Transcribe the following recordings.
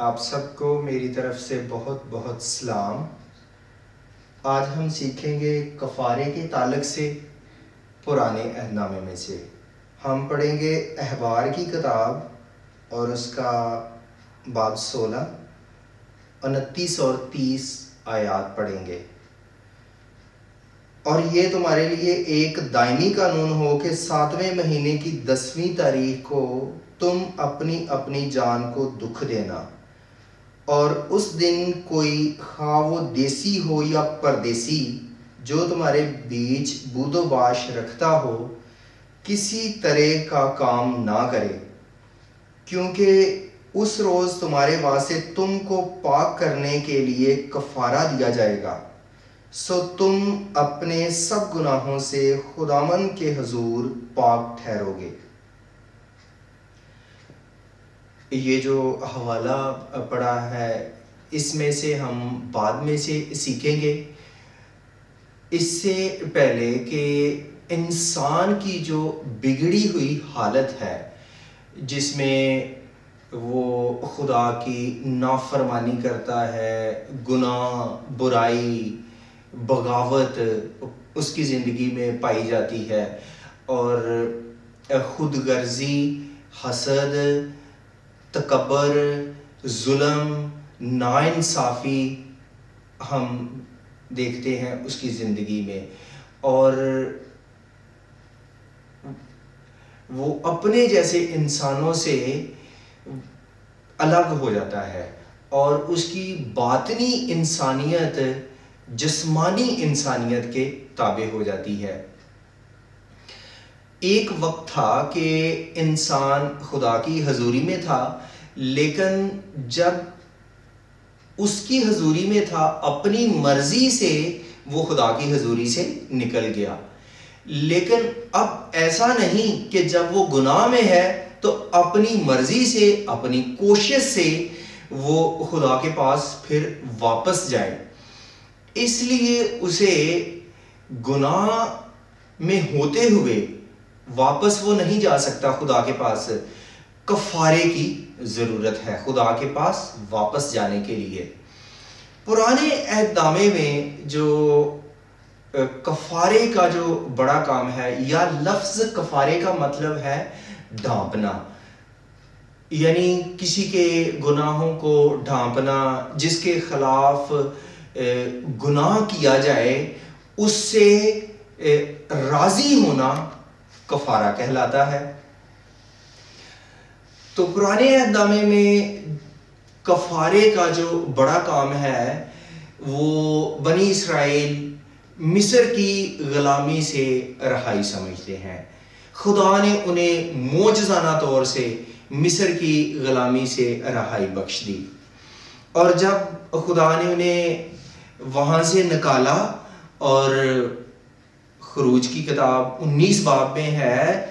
آپ سب کو میری طرف سے بہت بہت سلام۔ آج ہم سیکھیں گے کفارے کے تعلق سے پرانے عہد نامے میں سے۔ ہم پڑھیں گے احبار کی کتاب اور اس کا باب 16، 29 اور 30 آیات پڑھیں گے۔ اور یہ تمہارے لیے ایک دائمی قانون ہو کہ 7ویں مہینے کی 10ویں تاریخ کو تم اپنی اپنی جان کو دکھ دینا، اور اس دن کوئی خواہ وہ دیسی ہو یا پردیسی جو تمہارے بیچ بود و باش رکھتا ہو کسی طرح کا کام نہ کرے، کیونکہ اس روز تمہارے واسطے تم کو پاک کرنے کے لیے کفارہ دیا جائے گا، سو تم اپنے سب گناہوں سے خداوند کے حضور پاک ٹھہرو گے۔ یہ جو حوالہ پڑھا ہے اس میں سے ہم بعد میں سے سیکھیں گے۔ اس سے پہلے کہ انسان کی جو بگڑی ہوئی حالت ہے جس میں وہ خدا کی نافرمانی کرتا ہے، گناہ، برائی، بغاوت اس کی زندگی میں پائی جاتی ہے، اور خود غرضی، حسد، تکبر، ظلم، ناانصافی ہم دیکھتے ہیں اس کی زندگی میں، اور وہ اپنے جیسے انسانوں سے الگ ہو جاتا ہے، اور اس کی باطنی انسانیت جسمانی انسانیت کے تابع ہو جاتی ہے۔ ایک وقت تھا کہ انسان خدا کی حضوری میں تھا، لیکن جب اس کی حضوری میں تھا اپنی مرضی سے وہ خدا کی حضوری سے نکل گیا۔ لیکن اب ایسا نہیں کہ جب وہ گناہ میں ہے تو اپنی مرضی سے، اپنی کوشش سے وہ خدا کے پاس پھر واپس جائے۔ اس لیے اسے گناہ میں ہوتے ہوئے واپس وہ نہیں جا سکتا خدا کے پاس، کفارے کی ضرورت ہے خدا کے پاس واپس جانے کے لیے۔ پرانے عہد نامے میں جو کفارے کا جو بڑا کام ہے، یا لفظ کفارے کا مطلب ہے ڈھانپنا، یعنی کسی کے گناہوں کو ڈھانپنا، جس کے خلاف گناہ کیا جائے اس سے راضی ہونا کفارہ کہلاتا ہے۔ تو پرانے عہد نامے میں کفارے کا جو بڑا کام ہے وہ بنی اسرائیل مصر کی غلامی سے رہائی سمجھتے ہیں۔ خدا نے انہیں معجزانہ طور سے مصر کی غلامی سے رہائی بخش دی، اور جب خدا نے انہیں وہاں سے نکالا، اور خروج کی کتاب 19 باب میں ہے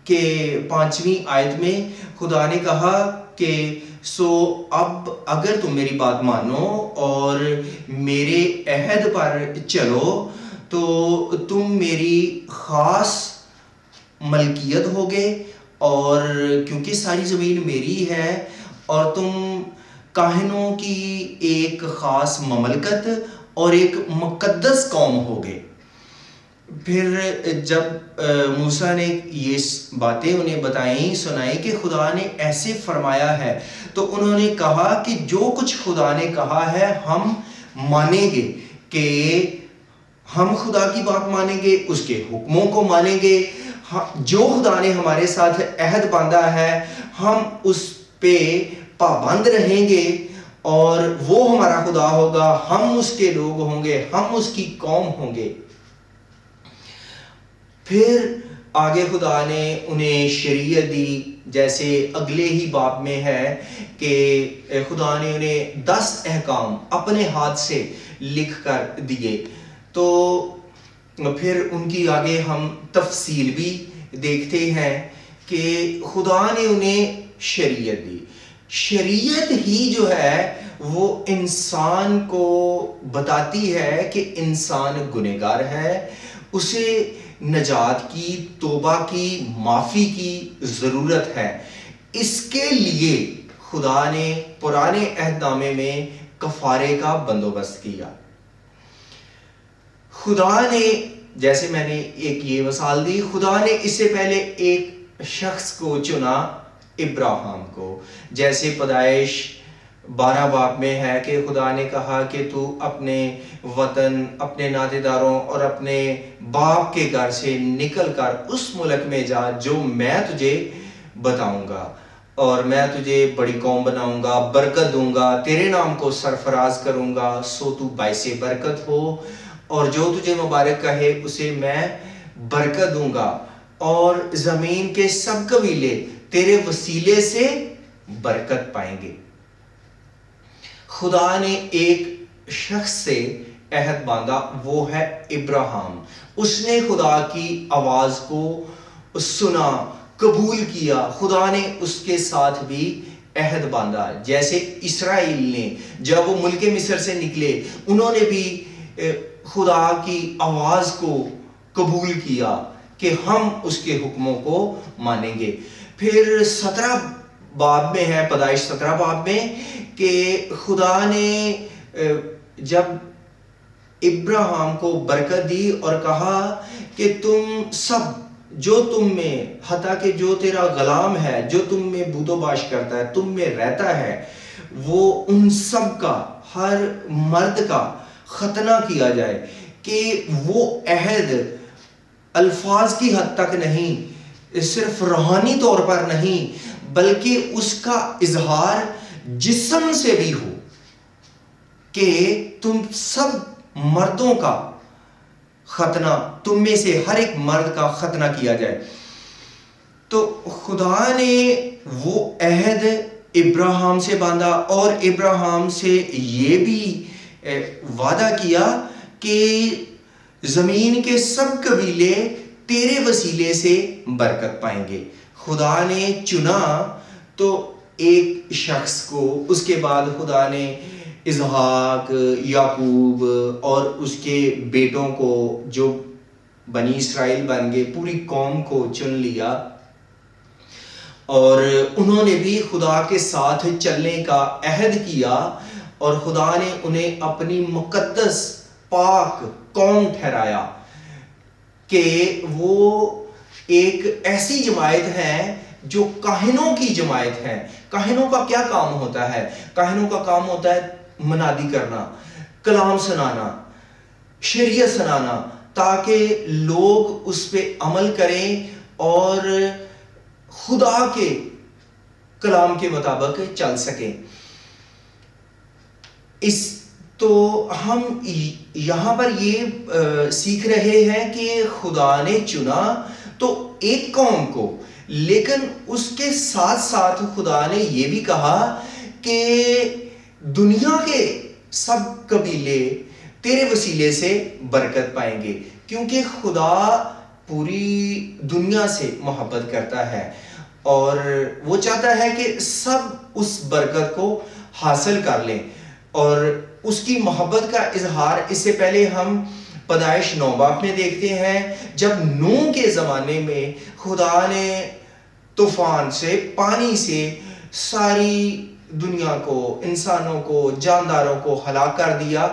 کہ 5ویں آیت میں خدا نے کہا کہ سو اب اگر تم میری بات مانو اور میرے عہد پر چلو تو تم میری خاص ملکیت ہوگے، اور کیونکہ ساری زمین میری ہے، اور تم کاہنوں کی ایک خاص مملکت اور ایک مقدس قوم ہوگے۔ پھر جب موسیٰ نے یہ باتیں انہیں بتائیں، سنائی کہ خدا نے ایسے فرمایا ہے، تو انہوں نے کہا کہ جو کچھ خدا نے کہا ہے ہم مانیں گے، کہ ہم خدا کی بات مانیں گے، اس کے حکموں کو مانیں گے، جو خدا نے ہمارے ساتھ عہد باندھا ہے ہم اس پہ پابند رہیں گے، اور وہ ہمارا خدا ہوگا، ہم اس کے لوگ ہوں گے، ہم اس کی قوم ہوں گے۔ پھر آگے خدا نے انہیں شریعت دی، جیسے اگلے ہی باب میں ہے کہ خدا نے انہیں 10 احکام اپنے ہاتھ سے لکھ کر دیے۔ تو پھر ان کی آگے ہم تفصیل بھی دیکھتے ہیں کہ خدا نے انہیں شریعت دی۔ شریعت ہی جو ہے وہ انسان کو بتاتی ہے کہ انسان گنہگار ہے، اسے نجات کی، توبہ کی، معافی کی ضرورت ہے۔ اس کے لیے خدا نے پرانے عہد نامے میں کفارے کا بندوبست کیا. خدا نے، جیسے میں نے ایک یہ مثال دی، خدا نے اس سے پہلے ایک شخص کو چنا، ابراہیم کو. جیسے پیدائش 12 باب میں ہے کہ خدا نے کہا کہ تو اپنے وطن، اپنے ناطے داروں اور اپنے باپ کے گھر سے نکل کر اس ملک میں جا جو میں تجھے بتاؤں گا، اور میں تجھے بڑی قوم بناؤں گا، برکت دوں گا، تیرے نام کو سرفراز کروں گا، سو تو باعث برکت ہو، اور جو تجھے مبارک کہے اسے میں برکت دوں گا، اور زمین کے سب قبیلے تیرے وسیلے سے برکت پائیں گے. خدا نے ایک شخص سے عہد باندھا، وہ ہے ابراہیم. اس نے خدا کی آواز کو سنا، قبول کیا. خدا نے اس کے ساتھ بھی عہد باندھا. جیسے اسرائیل نے جب وہ ملک مصر سے نکلے، انہوں نے بھی خدا کی آواز کو قبول کیا کہ ہم اس کے حکموں کو مانیں گے. پھر 17 باب میں ہے، پیدائش 17 باب میں، کہ خدا نے جب ابراہیم کو برکت دی اور کہا کہ تم سب جو تم میں، حتیٰ کہ جو تیرا غلام ہے، جو تم میں بود و باش کرتا ہے، تم میں رہتا ہے، وہ ان سب کا، ہر مرد کا ختنہ کیا جائے. کہ وہ عہد الفاظ کی حد تک نہیں، صرف روحانی طور پر نہیں، بلکہ اس کا اظہار جسم سے بھی ہو، کہ تم سب مردوں کا ختنہ، تم میں سے ہر ایک مرد کا ختنہ کیا جائے. تو خدا نے وہ عہد ابراہیم سے باندھا، اور ابراہیم سے یہ بھی وعدہ کیا کہ زمین کے سب قبیلے تیرے وسیلے سے برکت پائیں گے. خدا نے چنا تو ایک شخص کو، اس کے بعد خدا نے اسحاق، یعقوب اور اس کے بیٹوں کو جو بنی اسرائیل بن گئے، پوری قوم کو چن لیا، اور انہوں نے بھی خدا کے ساتھ چلنے کا عہد کیا، اور خدا نے انہیں اپنی مقدس پاک قوم ٹھہرایا کہ وہ ایک ایسی جماعت ہے جو کاہنوں کی جماعت ہے. کاہنوں کا کیا کام ہوتا ہے؟ کاہنوں کا کام ہوتا ہے منادی کرنا، کلام سنانا، شریعت سنانا، تاکہ لوگ اس پہ عمل کریں اور خدا کے کلام کے مطابق چل سکیں. تو ہم یہاں پر یہ سیکھ رہے ہیں کہ خدا نے چنا تو ایک قوم کو، لیکن اس کے ساتھ ساتھ خدا نے یہ بھی کہا کہ دنیا کے سب قبیلے تیرے وسیلے سے برکت پائیں گے، کیونکہ خدا پوری دنیا سے محبت کرتا ہے، اور وہ چاہتا ہے کہ سب اس برکت کو حاصل کر لیں. اور اس کی محبت کا اظہار اس سے پہلے ہم پیدائش 9 باب میں دیکھتے ہیں، جب نوح کے زمانے میں خدا نے طوفان سے، پانی سے ساری دنیا کو، انسانوں کو، جانداروں کو ہلاک کر دیا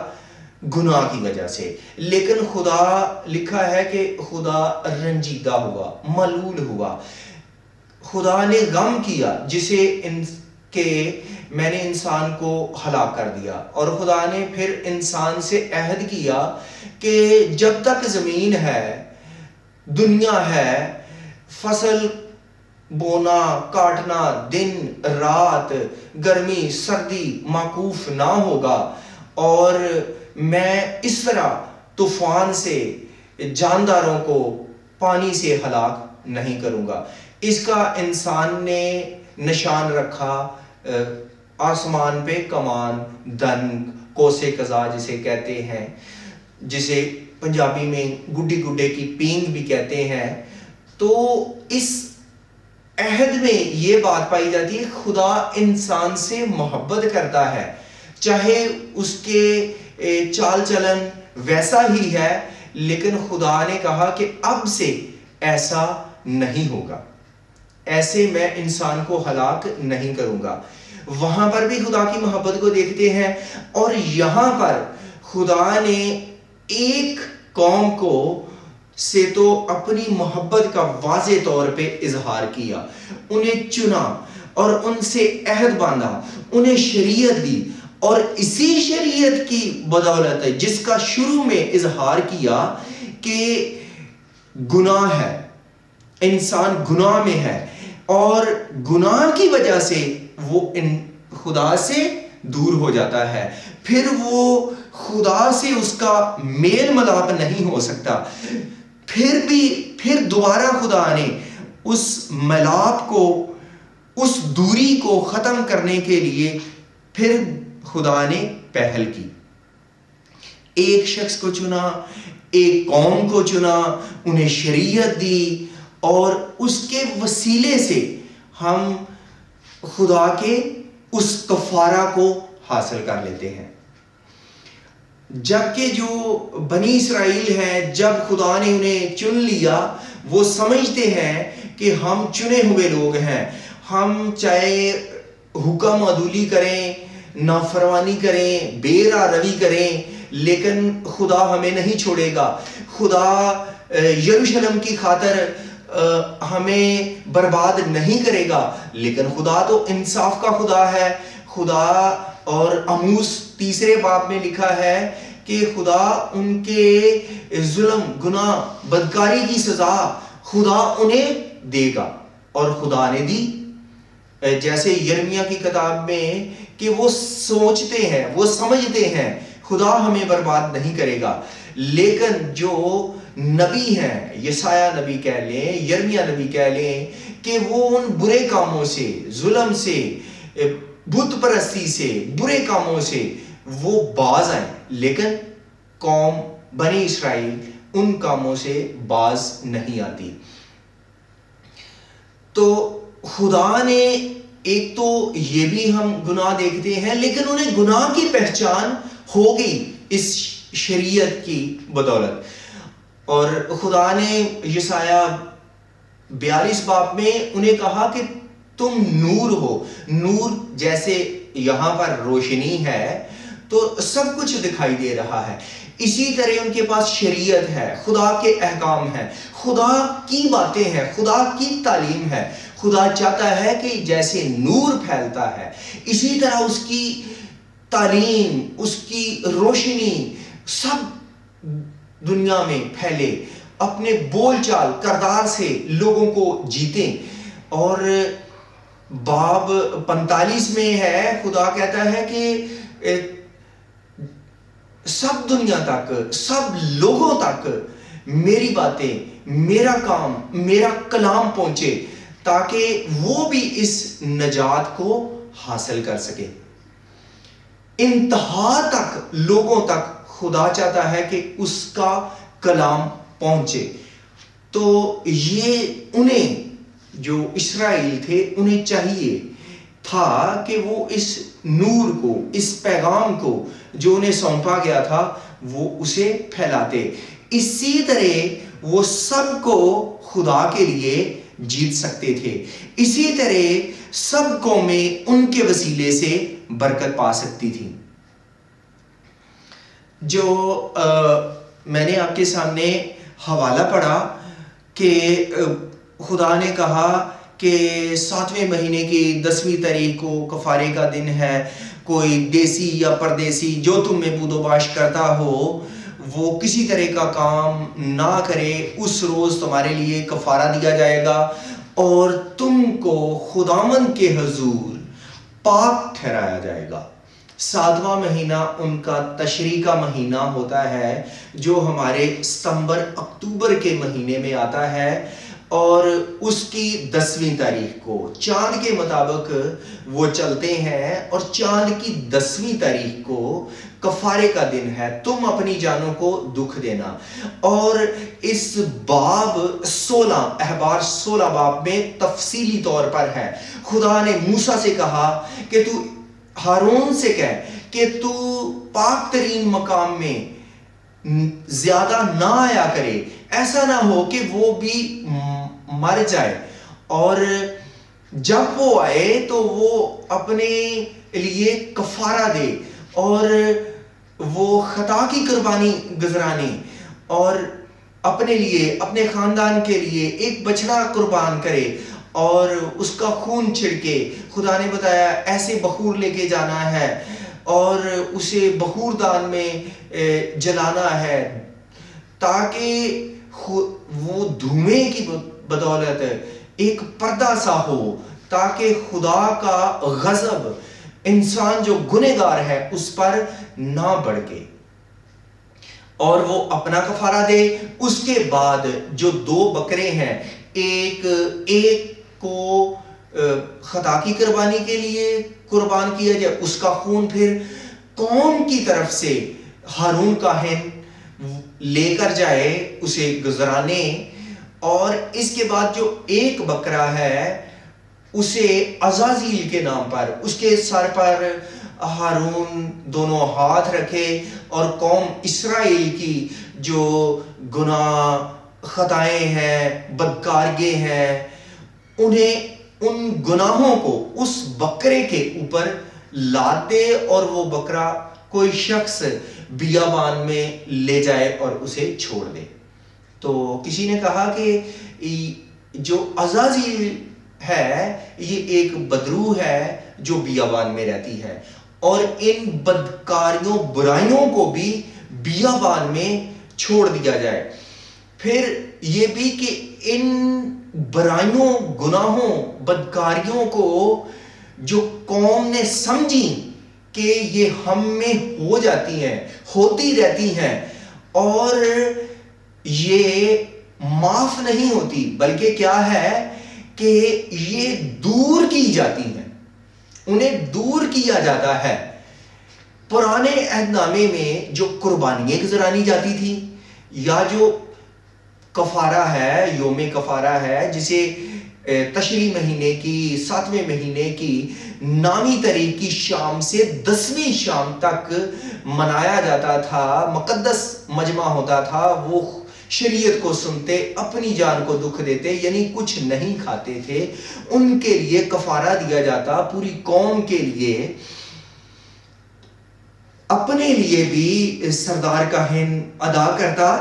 گناہ کی وجہ سے. لیکن خدا، لکھا ہے کہ خدا رنجیدہ ہوا، ملول ہوا. خدا نے غم کیا جسے کہ میں نے انسان کو ہلاک کر دیا، اور خدا نے پھر انسان سے عہد کیا کہ جب تک زمین ہے، دنیا ہے، فصل بونا، کاٹنا، دن رات، گرمی سردی موقوف نہ ہوگا، اور میں اس طرح طوفان سے جانداروں کو پانی سے ہلاک نہیں کروں گا. اس کا انسان نے نشان رکھا آسمان پہ کمان، دن، کوسے قزا جسے کہتے ہیں، جسے پنجابی میں گڈی گڈے کی پینگ بھی کہتے ہیں. تو اس عہد میں یہ بات پائی جاتی ہے، خدا انسان سے محبت کرتا ہے، چاہے اس کے چال چلن ویسا ہی ہے، لیکن خدا نے کہا کہ اب سے ایسا نہیں ہوگا، ایسے میں انسان کو ہلاک نہیں کروں گا. وہاں پر بھی خدا کی محبت کو دیکھتے ہیں، اور یہاں پر خدا نے ایک قوم کو سے تو اپنی محبت کا واضح طور پہ اظہار کیا، انہیں چنا اور ان سے عہد باندھا، انہیں شریعت دی، اور اسی شریعت کی بدولت ہے جس کا شروع میں اظہار کیا کہ گناہ ہے، انسان گناہ میں ہے، اور گناہ کی وجہ سے وہ خدا سے دور ہو جاتا ہے، پھر وہ خدا سے اس کا میل ملاپ نہیں ہو سکتا، پھر دوبارہ خدا نے اس ملاپ کو، اس دوری کو ختم کرنے کے لیے پھر خدا نے پہل کی، ایک شخص کو چنا، ایک قوم کو چنا، انہیں شریعت دی، اور اس کے وسیلے سے ہم خدا کے اس کفارہ کو حاصل کر لیتے ہیں۔ جبکہ جو بنی اسرائیل ہیں، جب خدا نے انہیں چن لیا، وہ سمجھتے ہیں کہ ہم چنے ہوئے لوگ ہیں، ہم چاہے حکم عدولی کریں، نافرمانی کریں، بے راہ روی کریں، لیکن خدا ہمیں نہیں چھوڑے گا، خدا یروشلم کی خاطر ہمیں برباد نہیں کرے گا، لیکن خدا تو انصاف کا خدا ہے، خدا، اور آموس 3 باب میں لکھا ہے کہ خدا ان کے ظلم، گناہ، بدکاری کی سزا خدا انہیں دے گا، اور خدا نے دی، جیسے یرمیہ کی کتاب میں کہ وہ سوچتے ہیں، وہ سمجھتے ہیں خدا ہمیں برباد نہیں کرے گا، لیکن جو نبی ہیں، یسایہ نبی کہہ لیں، یرمیہ نبی کہہ لیں، کہ وہ ان برے کاموں سے، ظلم سے، بت پرستی سے، برے کاموں سے وہ باز آئیں، لیکن قوم بنی اسرائیل ان کاموں سے باز نہیں آتی۔ تو خدا نے ایک تو یہ بھی ہم گناہ دیکھتے ہیں، لیکن انہیں گناہ کی پہچان ہو گئی اس شریعت کی بدولت، اور خدا نے یسایہ 42 باب میں انہیں کہا کہ تم نور ہو، نور جیسے یہاں پر روشنی ہے تو سب کچھ دکھائی دے رہا ہے، اسی طرح ان کے پاس شریعت ہے، خدا کے احکام ہیں، خدا کی باتیں ہیں، خدا کی تعلیم ہے، خدا چاہتا ہے کہ جیسے نور پھیلتا ہے اسی طرح اس کی تعلیم، اس کی روشنی سب دنیا میں پھیلے، اپنے بول چال کردار سے لوگوں کو جیتیں۔ اور باب 45 میں ہے، خدا کہتا ہے کہ سب دنیا تک، سب لوگوں تک میری باتیں، میرا کام، میرا کلام پہنچے، تاکہ وہ بھی اس نجات کو حاصل کر سکے۔ انتہا تک لوگوں تک خدا چاہتا ہے کہ اس کا کلام پہنچے۔ تو یہ انہیں، جو اسرائیل تھے، انہیں چاہیے تھا کہ وہ اس نور کو، اس پیغام کو جو انہیں سونپا گیا تھا، وہ اسے پھیلاتے، اسی طرح وہ سب کو خدا کے لیے جیت سکتے تھے، اسی طرح سب قومیں ان کے وسیلے سے برکت پا سکتی تھی۔ جو میں نے آپ کے سامنے حوالہ پڑھا کہ خدا نے کہا کہ 7ویں مہینے کی 10ویں تاریخ کو کفارے کا دن ہے، کوئی دیسی یا پردیسی جو تم میں بود و باش کرتا ہو وہ کسی طرح کا کام نہ کرے، اس روز تمہارے لیے کفارہ دیا جائے گا اور تم کو خداوند کے حضور پاک ٹھہرایا جائے گا۔ 7واں مہینہ ان کا تشریع کا مہینہ ہوتا ہے، جو ہمارے ستمبر اکتوبر کے مہینے میں آتا ہے، اور اس کی 10ویں تاریخ کو چاند کے مطابق وہ چلتے ہیں، اور چاند کی 10ویں تاریخ کو کفارے کا دن ہے، تم اپنی جانوں کو دکھ دینا۔ اور اس باب 16 احبار 16 باب میں تفصیلی طور پر ہے، خدا نے موسیٰ سے کہا کہ تو ہارون سے کہہ کہ تو پاک ترین مقام میں زیادہ نہ آیا کرے، ایسا نہ ہو کہ وہ بھی مر جائے، اور جب وہ آئے تو وہ اپنے لیے کفارہ دے اور وہ خطا کی قربانی گزرانے اور اپنے لیے اپنے خاندان کے لیے ایک بچڑا قربان کرے اور اس کا خون چھڑکے. خدا نے بتایا ایسے بخور لے کے جانا ہے اور اسے بخور دان میں جلانا ہے تاکہ وہ دھوئیں کی بدولت ایک پردہ سا ہو تاکہ خدا کا غضب انسان جو گنہگار ہے اس پر نہ بڑھے. اور وہ اپنا کفارہ دے. اس کے بعد جو 2 بکرے ہیں ایک کو خطا کی قربانی کے لیے قربان کیا جائے, اس کا خون پھر قوم کی طرف سے ہارون کاہن لے کر جائے اسے گزرانے. اور اس کے بعد جو ایک بکرا ہے اسے عزازیل کے نام پر اس کے سر پر ہارون دونوں ہاتھ رکھے اور قوم اسرائیل کی جو گناہ خطائیں ہیں بدکاریاں ہیں انہیں ان گناہوں کو اس بکرے کے اوپر لاد دے اور وہ بکرا کوئی شخص بیابان میں لے جائے اور اسے چھوڑ دے. تو کسی نے کہا کہ جو عزازیل ہے یہ ایک بدروح ہے جو بیابان میں رہتی ہے اور ان بدکاریوں برائیوں کو بھی بیابان میں چھوڑ دیا جائے. پھر یہ بھی کہ ان برائیوں گناہوں بدکاریوں کو جو قوم نے سمجھی کہ یہ ہم میں ہو جاتی ہیں ہوتی رہتی ہیں اور یہ معاف نہیں ہوتی بلکہ کیا ہے کہ یہ دور کی جاتی ہیں, انہیں دور کیا جاتا ہے. پرانے عہد نامے میں جو قربانیاں گزرانی جاتی تھی یا جو کفارہ ہے یوم کفارہ ہے جسے تشریع مہینے کی 7ویں مہینے کی 9ویں تاریخ کی شام سے 10ویں شام تک منایا جاتا تھا, مقدس مجمع ہوتا تھا, وہ شریعت کو سنتے اپنی جان کو دکھ دیتے یعنی کچھ نہیں کھاتے تھے, ان کے لیے کفارہ دیا جاتا, پوری قوم کے لیے, اپنے لیے بھی سردار کاہن ادا کرتا.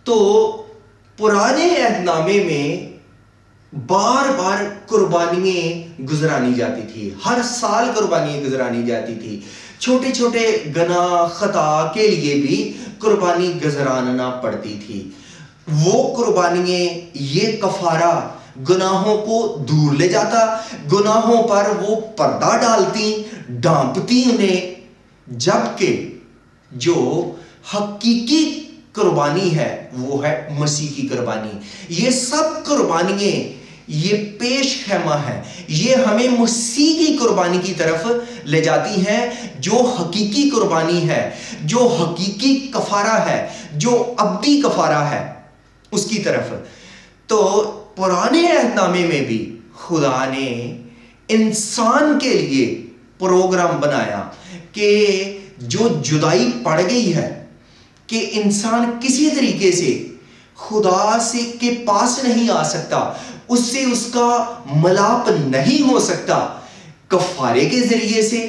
تو پرانے عہد نامے میں بار بار قربانیاں گزرانی جاتی تھی, ہر سال قربانیاں گزرانی جاتی تھی. چھوٹے چھوٹے گناہ خطا کے لیے بھی قربانی گزراننا پڑتی تھی. وہ قربانیاں یہ کفارہ گناہوں کو دور لے جاتا, گناہوں پر وہ پردہ ڈالتی, ڈھانپتی انہیں, جبکہ جو حقیقی قربانی ہے وہ ہے مسیح کی قربانی. یہ سب قربانیاں یہ پیش خیمہ ہے, یہ ہمیں مسیح کی قربانی کی طرف لے جاتی ہیں جو حقیقی قربانی ہے, جو حقیقی کفارہ ہے, جو ابدی کفارہ ہے اس کی طرف. تو پرانے عہد نامے میں بھی خدا نے انسان کے لیے پروگرام بنایا کہ جو جدائی پڑ گئی ہے کہ انسان کسی طریقے سے خدا سے کے پاس نہیں آ سکتا, اس سے اس کا ملاپ نہیں ہو سکتا, کفارے کے ذریعے سے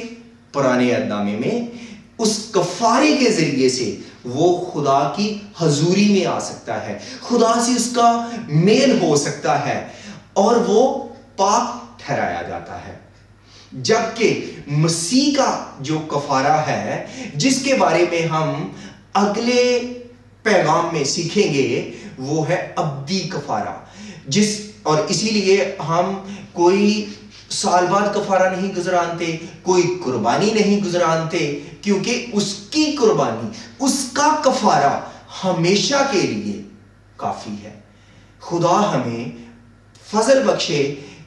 پرانے عہد نامے میں اس کفارے کے ذریعے سے وہ خدا کی حضوری میں آ سکتا ہے, خدا سے اس کا میل ہو سکتا ہے اور وہ پاک ٹھہرایا جاتا ہے. جبکہ مسیح کا جو کفارہ ہے جس کے بارے میں ہم اگلے پیغام میں سیکھیں گے وہ ہے ابدی کفارہ, اور اسی لیے ہم کوئی سال بعد کفارہ نہیں گزرانتے, کوئی قربانی نہیں گزرانتے, کیونکہ اس کی قربانی اس کا کفارہ ہمیشہ کے لیے کافی ہے. خدا ہمیں فضل بخشے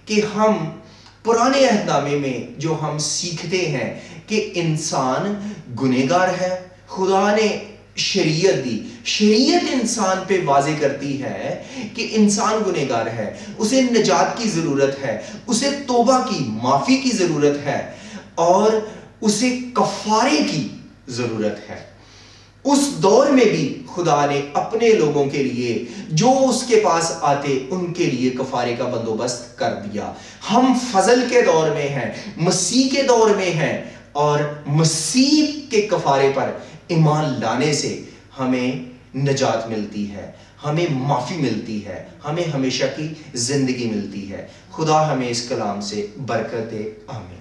کہ ہم پرانے عہد نامے میں جو ہم سیکھتے ہیں کہ انسان گنہگار ہے, خدا نے شریعت دی, شریعت انسان پہ واضح کرتی ہے کہ انسان گنہگار ہے, اسے نجات کی ضرورت ہے, اسے توبہ کی معافی کی ضرورت ہے اور اسے کفارے کی ضرورت ہے. اس دور میں بھی خدا نے اپنے لوگوں کے لیے جو اس کے پاس آتے ان کے لیے کفارے کا بندوبست کر دیا. ہم فضل کے دور میں ہیں, مسیح کے دور میں ہیں, اور مسیح کے کفارے پر ایمان لانے سے ہمیں نجات ملتی ہے, ہمیں معافی ملتی ہے, ہمیں ہمیشہ کی زندگی ملتی ہے. خدا ہمیں اس کلام سے برکت دے. آمین.